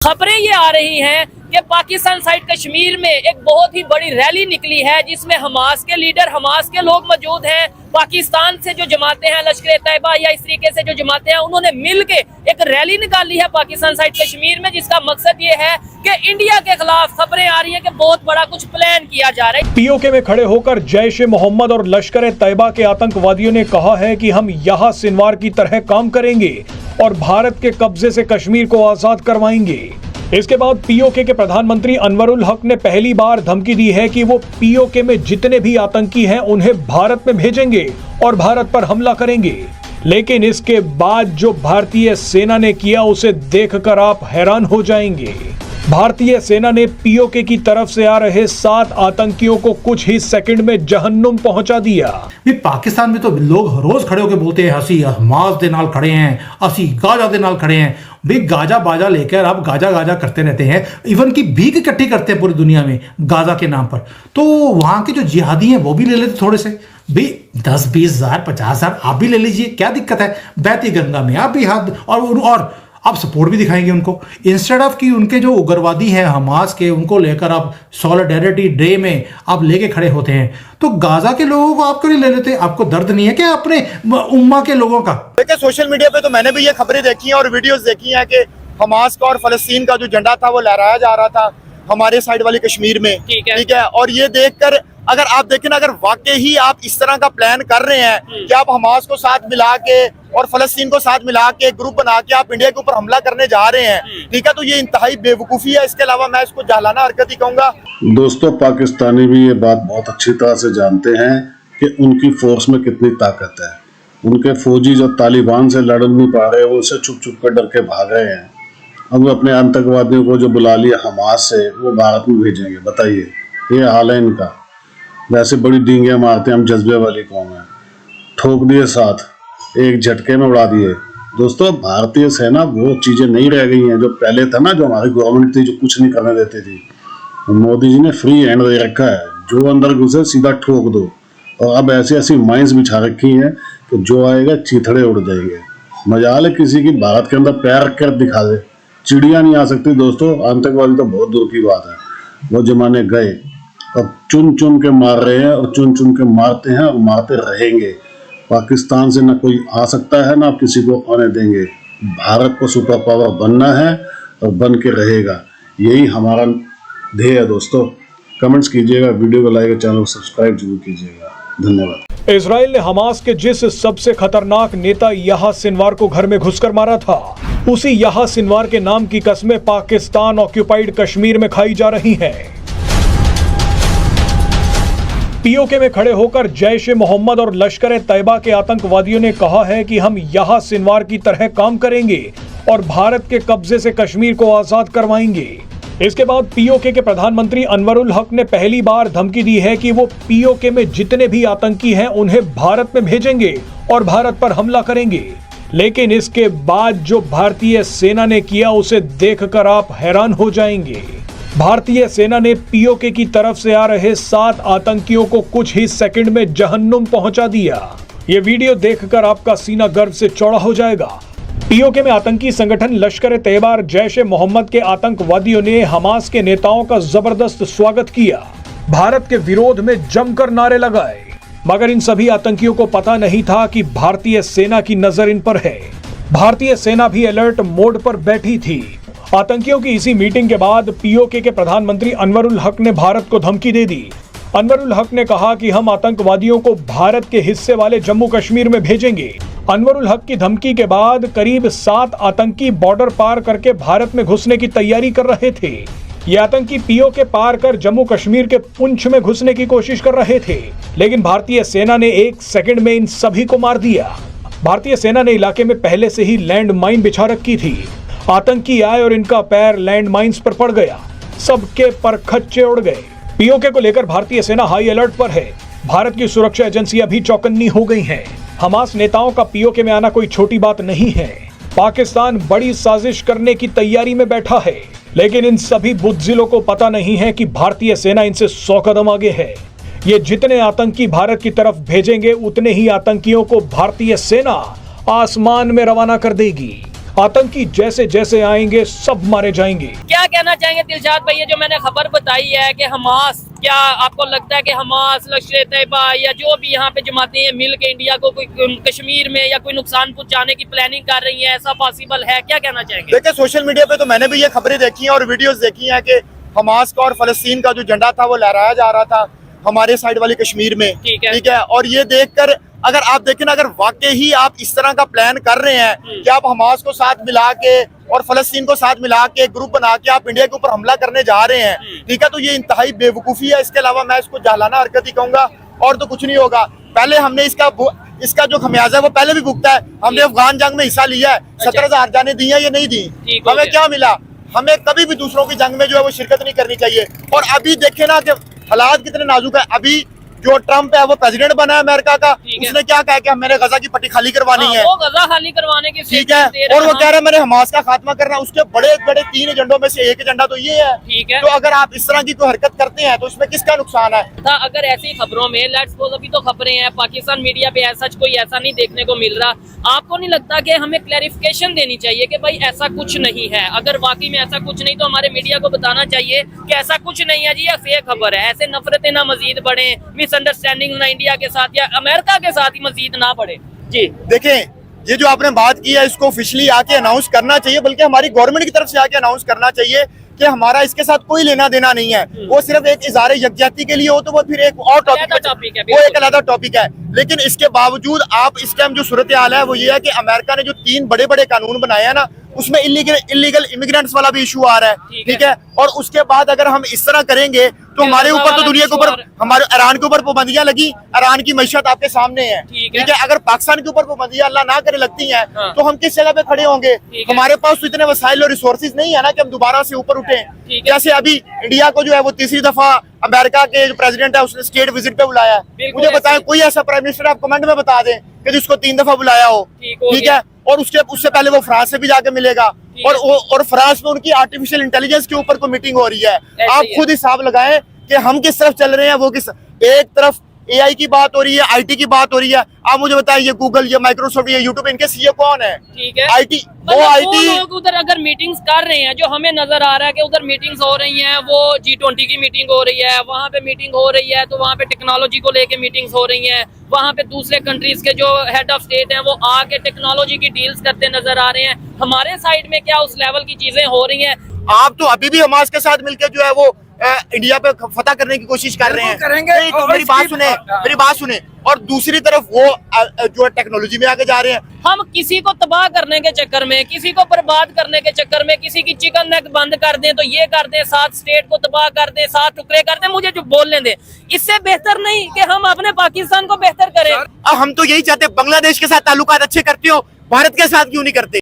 खबरें ये आ रही हैं कि पाकिस्तान साइड कश्मीर में एक बहुत ही बड़ी रैली निकली है जिसमें हमास के लीडर, हमास के लोग मौजूद हैं। पाकिस्तान से जो जमातें हैं, लश्कर तैयबा या इस तरीके से जो जमातें हैं, उन्होंने मिलके एक रैली निकाली है पाकिस्तान साइड कश्मीर में, जिसका मकसद ये है कि इंडिया के खिलाफ खबरें आ रही है कि बहुत बड़ा कुछ प्लान किया जा रहा है। पीओके में खड़े होकर जैश ए मोहम्मद और लश्कर तैयबा के आतंकवादियों ने कहा है कि हम यहाँ सिनवार की तरह काम करेंगे और भारत के कब्जे से कश्मीर को आजाद करवाएंगे। इसके बाद पीओके के प्रधानमंत्री अनवरुल हक ने पहली बार धमकी दी है कि वो पीओके में जितने भी आतंकी हैं उन्हें भारत में भेजेंगे और भारत पर हमला करेंगे। लेकिन इसके बाद जो भारतीय सेना ने किया उसे देखकर आप हैरान हो जाएंगे। भारतीय सेना ने पीओके की तरफ से आ रहे 7 आतंकियों को कुछ ही सेकंड में जहन्नुम पहुंचा दिया। पाकिस्तान में तो लोग रोज खड़े होकर बोलते हैं असी हमास दे नाल खड़े हैं, असी गाजा दे नाल खड़े हैं। भाई गाजा बाजा लेकर आप गाजा गाजा करते रहते हैं, इवन की भीख इकट्ठी करते हैं पूरी दुनिया में गाजा के नाम पर। तो वहां के जो जिहादी हैं वो भी ले लेते थोड़े से, भाई 10-20 हज़ार 50 हज़ार आप भी ले लीजिए, क्या दिक्कत है। बहती गंगा में आप भी हाथ और आप सपोर्ट भी दिखाएंगे उनको, इंस्टेड ऑफ कि उनके जो उग्रवादी हैं हमास के, उनको लेकर आप सॉलिडेरिटी डे में आप लेके खड़े होते हैं। तो गाजा के लोगों को आप क्यों नहीं ले लेते? आपको दर्द नहीं है क्या अपने उम्मा के लोगों का? देखिए सोशल मीडिया पे तो मैंने भी ये खबरें देखी हैं और वीडियोस देखी हैं कि हमास का और फलस्तीन का जो झंडा था वो लहराया जा रहा था हमारे साइड वाली कश्मीर में, ठीक है। और ये देखकर अगर आप देखें ना, अगर वाकई ही आप इस तरह का प्लान कर रहे हैं कि आप हमास को साथ मिला के और फलस्तीन को साथ मिला के एक ग्रुप बना के आप इंडिया के ऊपर हमला करने जा रहे हैं, ठीक है, तो ये इंतहाई बेवकूफ़ी है। इसके अलावा मैं इसको जालाना हरकत ही कहूँगा। दोस्तों, पाकिस्तानी भी ये बात बहुत अच्छी तरह से जानते हैं कि उनकी फोर्स में कितनी ताकत है। उनके फौजी जो तालिबान से लड़ नहीं पा रहे, वो उनसे छुप छुप कर डर के भाग रहे हैं। अब वो अपने आतंकवादियों को जो बुला लिया हमास से, वो भारत में भेजेंगे। बताइए, ये हाल है इनका। वैसे बड़ी डींगे मारते हैं, हम जज्बे वाली कौम है। ठोक दिए साथ, एक झटके में उड़ा दिए। दोस्तों, भारतीय सेना वो चीज़ें नहीं रह गई हैं जो पहले था ना, जो हमारी गवर्नमेंट थी, जो कुछ नहीं करने देती थी। मोदी जी ने फ्री हैंड दे रखा है, जो अंदर घुसे सीधा ठोक दो। और अब ऐसी ऐसी माइंस बिछा रखी हैं कि जो आएगा चीथड़े उड़ जाएंगे। मजाल है किसी की भारत के अंदर पैर रख कर दिखा दे, चिड़िया नहीं आ सकती। दोस्तों, आतंकवादी तो बहुत दूर की बात है, वो जमाने गए। अब चुन चुन के मार रहे हैं और चुन चुन के मारते हैं और मारते रहेंगे। पाकिस्तान से ना कोई आ सकता है, ना किसी को आने देंगे। भारत को सुपर पावर बनना है और बन के रहेगा, यही हमारा ध्येय है। दोस्तों, कमेंट्स कीजिएगा, वीडियो को लाइक और चैनल को सब्सक्राइब जरूर कीजिएगा। धन्यवाद। इजराइल ने हमास के जिस सबसे खतरनाक नेता याह्या सिनवार को घर में घुसकर मारा था, उसी याह्या सिनवार के नाम की कस्में पाकिस्तान ऑक्यूपाइड कश्मीर में खाई जा रही हैं। पीओके में खड़े होकर जैश ए मोहम्मद और लश्कर तैयबा के आतंकवादियों ने कहा है कि हम यहाँ सिनवार की तरह काम करेंगे और भारत के कब्जे से कश्मीर को आजाद करवाएंगे। इसके बाद पीओके के प्रधानमंत्री अनवरुल हक ने पहली बार धमकी दी है कि वो पीओके में जितने भी आतंकी हैं उन्हें भारत में भेजेंगे और भारत पर हमला करेंगे। लेकिन इसके बाद जो भारतीय सेना ने किया उसे देखकर आप हैरान हो जाएंगे। भारतीय सेना ने पीओके की तरफ से आ रहे 7 आतंकियों को कुछ ही सेकंड में जहन्नुम पहुंचा दिया। ये वीडियो देखकर आपका सीना गर्व से चौड़ा हो जाएगा। पीओके में आतंकी संगठन लश्कर तैयबा और जैश ए मोहम्मद के आतंकवादियों ने हमास के नेताओं का जबरदस्त स्वागत किया, भारत के विरोध में जमकर नारे लगाए। मगर इन सभी आतंकियों को पता नहीं था कि भारतीय सेना की नजर इन पर है। भारतीय सेना भी अलर्ट मोड पर बैठी थी। आतंकियों की इसी मीटिंग के बाद पीओके के प्रधानमंत्री अनवरुल हक ने भारत को धमकी दे दी। अनवरुल हक ने कहा कि हम आतंकवादियों को भारत के हिस्से वाले जम्मू कश्मीर में भेजेंगे। अनवरुल हक की धमकी के बाद करीब 7 आतंकी बॉर्डर पार करके भारत में घुसने की तैयारी कर रहे थे। ये आतंकी पीओके पार कर जम्मू कश्मीर के पुंछ में घुसने की कोशिश कर रहे थे, लेकिन भारतीय सेना ने 1 सेकंड में इन सभी को मार दिया। भारतीय सेना ने इलाके में पहले से ही लैंड माइन बिछा रखी थी। आतंकी आए और इनका पैर लैंड माइंस पर पड़ गया, सबके परखच्चे उड़ गए। पीओके को लेकर भारतीय सेना हाई अलर्ट पर है। भारत की सुरक्षा एजेंसियां भी चौकन्नी हो गई हैं। हमास नेताओं का पीओके में आना कोई छोटी बात नहीं है। पाकिस्तान बड़ी साजिश करने की तैयारी में बैठा है, लेकिन इन सभी बुज़दिलों को पता नहीं है कि भारतीय सेना इनसे 100 कदम आगे है। ये जितने आतंकी भारत की तरफ भेजेंगे, उतने ही आतंकियों को भारतीय सेना आसमान में रवाना कर देगी। आतंकी जैसे जैसे आएंगे सब मारे जाएंगे। क्या कहना चाहेंगे दिलशाद भाई, ये जो मैंने खबर बताई है कि हमास, क्या आपको लगता है कि हमास, लश्कर तैयबा या जो भी यहाँ पे जमातें हैं मिल के इंडिया को कोई कश्मीर में या कोई नुकसान पहुंचाने की प्लानिंग कर रही है, ऐसा पॉसिबल है? क्या कहना चाहेंगे? देखिए, सोशल मीडिया पे तो मैंने भी ये खबरें देखी हैं और वीडियोस देखी हैं कि हमास का और फलस्तीन का जो झंडा था वो लहराया जा रहा था हमारे साइड वाली कश्मीर में। ठीक है। और ये देखकर अगर आप देखें ना, अगर वाकई ही आप इस तरह का प्लान कर रहे हैं कि आप हमास को साथ मिला के और फलस्तीन को साथ मिला के एक ग्रुप बना के आप इंडिया के ऊपर हमला करने जा रहे हैं, ठीक है, तो ये इंतहाई बेवकूफ़ी है। इसके अलावा मैं इसको जालाना हरकत ही कहूंगा और तो कुछ नहीं होगा। पहले हमने इसका जो खमियाजा है वो पहले भी भुगता है। हमने अफगान जंग में हिस्सा लिया है, 17,000 जाने दी है, ये नहीं दी। हमें क्या मिला? हमें कभी भी दूसरों की जंग में जो है वो शिरकत नहीं करनी चाहिए। और अभी देखे ना कि हालात कितने नाजुक है। अभी जो ट्रम्प है वो प्रेसिडेंट बना है अमेरिका का, उसने क्या कहा कि मैंने गजा की पट्टी खाली करवानी है, वो गजा खाली करवाने की, ठीक है, और वो कह रहा है मैंने हमास का खात्मा करना। उसके बड़े बड़े 3 एजेंडों में से एक एजेंडा तो ये है। ठीक है। तो अगर आप इस तरह की कोई हरकत करते हैं तो इसमें किसका नुकसान है? अगर ऐसी खबरों में लेट्स सपोज, अभी तो खबरें हैं पाकिस्तान मीडिया पे ऐसा कोई ऐसा नहीं देखने को मिल रहा, आपको नहीं लगता कि हमें क्लैरिफिकेशन देनी चाहिए कि भाई ऐसा कुछ नहीं है? अगर वाकई में ऐसा कुछ नहीं तो हमारे मीडिया को बताना चाहिए कि ऐसा कुछ नहीं है जी, ये फेक खबर है। ऐसे नफरतें ना मजीद बढ़े, मिसअंडरस्टैंडिंग ना इंडिया के साथ या अमेरिका के साथ ही मजीद ना बढ़े। जी देखें, ये जो आपने बात की है इसको ऑफिशियली आके अनाउंस करना चाहिए, बल्कि हमारी गवर्नमेंट की तरफ से आके अनाउंस करना चाहिए कि हमारा इसके साथ कोई लेना देना नहीं है। वो सिर्फ एक इज़हार यकजहती के लिए हो तो वो फिर एक और टॉपिक है, वो एक अलग टॉपिक है। लेकिन इसके बावजूद आप इस टाइम जो सूरत हाल है वो ये है कि अमेरिका ने जो 3 बड़े बड़े कानून बनाए हैं ना, उसमें इलीगल इमिग्रेंट्स वाला भी इशू आ रहा है। ठीक है। और उसके बाद अगर हम इस तरह करेंगे तो हमारे ऊपर तो दुनिया के ऊपर, हमारे ईरान के ऊपर पाबंदियां लगी, ईरान की मैशत आपके सामने है। ठीक है। अगर पाकिस्तान के ऊपर पाबंदियां अल्लाह ना करे लगती हैं तो हम किस जगह पे खड़े होंगे? हमारे पास तो इतने वसाइल और रिसोर्सेज नहीं है ना कि हम दोबारा से ऊपर उठे। जैसे अभी इंडिया को जो है वो 3री दफा अमेरिका के जो प्रेसिडेंट है उसने स्टेट विजिट पे बुलाया है। मुझे बताएं कोई ऐसा प्राइम मिनिस्टर आप कमेंट में बता दें कि जिसको 3 दफा बुलाया हो। ठीक है। और उससे पहले वो फ्रांस से भी जाके मिलेगा और फ्रांस में उनकी आर्टिफिशियल इंटेलिजेंस के ऊपर कोई मीटिंग हो रही है। आप खुद हिसाब लगाएं कि हम किस तरफ चल रहे हैं, वो किस, एक तरफ AI की बात हो रही है, IT की बात हो रही है। आप मुझे बताएं ये गूगल, ये माइक्रोसॉफ्ट, ये यूट्यूब, इनके CEO कौन है? ठीक है। IT, वो लोग उधर अगर मीटिंग्स कर रहे हैं, जो हमें नजर आ रहा है कि उधर मीटिंग्स हो रही हैं, वो G20 की मीटिंग हो रही है, वहाँ पे मीटिंग हो रही है, तो वहाँ पे टेक्नोलॉजी को लेके मीटिंग्स हो रही हैं, वहाँ पे दूसरे कंट्रीज के जो हेड ऑफ स्टेट हैं वो आके टेक्नोलॉजी की डील्स करते नजर आ रहे हैं। हमारे साइड में क्या उस लेवल की चीजें हो रही हैं? आप तो अभी भी हमास के साथ मिलकर जो है वो इंडिया पे फतह करने की कोशिश कर रहे हैं। करेंगे। तो मेरी बात सुने और दूसरी तरफ वो जो है टेक्नोलॉजी में आगे जा रहे हैं। हम किसी को तबाह करने के चक्कर में, किसी को बर्बाद करने के चक्कर में, किसी की चिकन नेक बंद कर दें तो ये कर दें, 7 स्टेट को तबाह कर दें, 7 टुकड़े कर दें, मुझे जो बोलने दें, इससे बेहतर नहीं कि हम अपने पाकिस्तान को बेहतर करें। हम तो यही चाहते हैं, बांग्लादेश के साथ ताल्लुकात अच्छे करते हो, भारत के साथ क्यों नहीं करते?